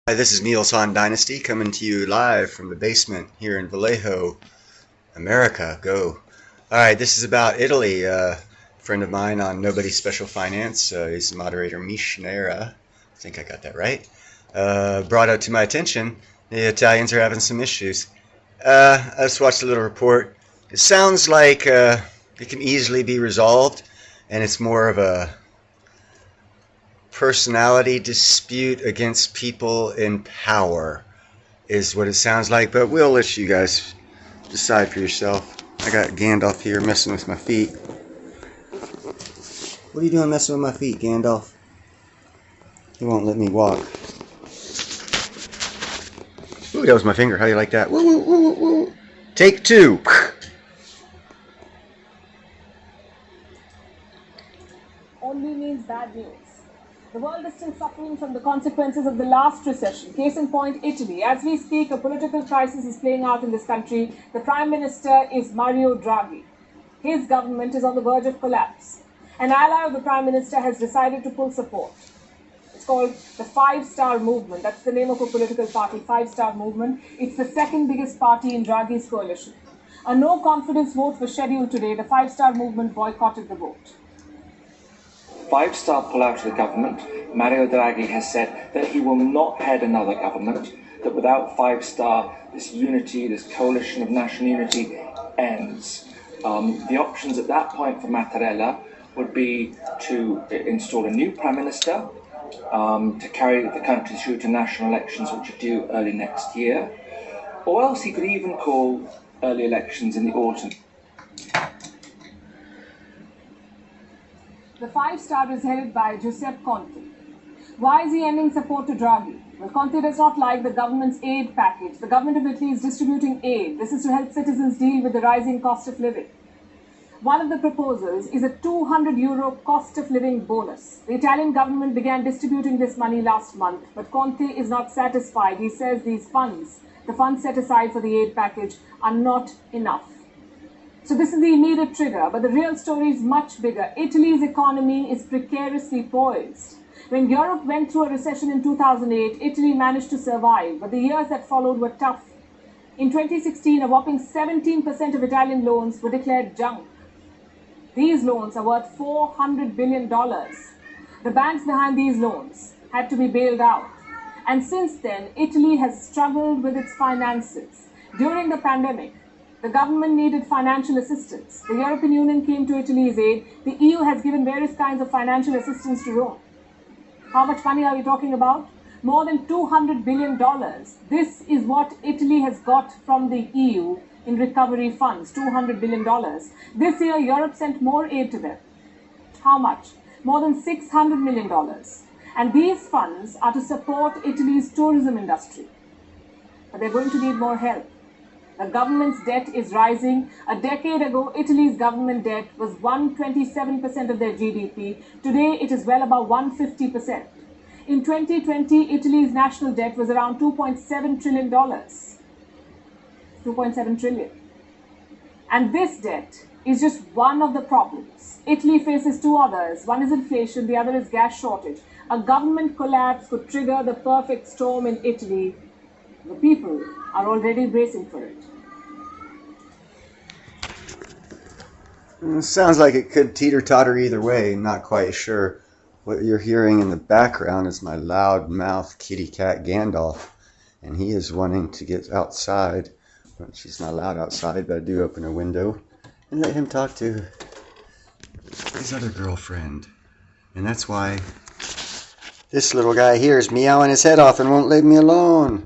Hi, this is Neil's Han Dynasty coming to you live from the basement here in Vallejo, America. Go. Alright, this is about Italy. A friend of mine on Nobody's Special Finance, he's the moderator Mishnera, I think I got that right, brought it to my attention. The Italians are having some issues. I just watched a little report. It sounds like it can easily be resolved, and it's more of a personality dispute against people in power is what it sounds like, but we'll let you guys decide for yourself. I got Gandalf here messing with my feet. What are you doing messing with my feet, Gandalf? He won't let me walk. Ooh, that was my finger. How do you like that? Woo, woo, woo, woo. Take two. Only means bad news. The world is still suffering from the consequences of the last recession. Case in point, Italy. As we speak, a political crisis is playing out in this country. The Prime Minister is Mario Draghi. His government is on the verge of collapse. An ally of the Prime Minister has decided to pull support. It's called the Five-Star Movement. That's the name of a political party, Five-Star Movement. It's the second biggest party in Draghi's coalition. A no-confidence vote was scheduled today. The Five-Star Movement boycotted the vote. Five-Star pull out of the government. Mario Draghi has said that he will not head another government, that without Five-Star, this unity, this coalition of national unity ends. The options at that point for Mattarella would be to install a new Prime Minister, to carry the country through to national elections which are due early next year, or else he could even call early elections in the autumn. The Five-Star is headed by Giuseppe Conte. Why is he ending support to Draghi? Well, Conte does not like the government's aid package. The government of Italy is distributing aid. This is to help citizens deal with the rising cost of living. One of the proposals is a €200 cost of living bonus. The Italian government began distributing this money last month, but Conte is not satisfied. He says these funds, the funds set aside for the aid package, are not enough. So this is the immediate trigger, but the real story is much bigger. Italy's economy is precariously poised. When Europe went through a recession in 2008, Italy managed to survive, but the years that followed were tough. In 2016, a whopping 17% of Italian loans were declared junk. These loans are worth $400 billion. The banks behind these loans had to be bailed out. And since then, Italy has struggled with its finances. During the pandemic, the government needed financial assistance. The European Union came to Italy's aid. The EU has given various kinds of financial assistance to Rome. How much money are we talking about? More than $200 billion. This is what Italy has got from the EU in recovery funds, $200 billion. This year, Europe sent more aid to them. How much? More than $600 million. And these funds are to support Italy's tourism industry. But they're going to need more help. The government's debt is rising. A decade ago, Italy's government debt was 127% of their GDP. Today, it is well above 150%. In 2020, Italy's national debt was around $2.7 trillion. 2.7 trillion. And this debt is just one of the problems. Italy faces two others. One is inflation, the other is gas shortage. A government collapse could trigger the perfect storm in Italy. The people are already bracing for it. Sounds like it could teeter-totter either way. Not quite sure. What you're hearing in the background is my loud-mouthed kitty cat Gandalf, and he is wanting to get outside. Well, she's not allowed outside, but I do open a window and let him talk to his other girlfriend. And that's why this little guy here is meowing his head off and won't leave me alone.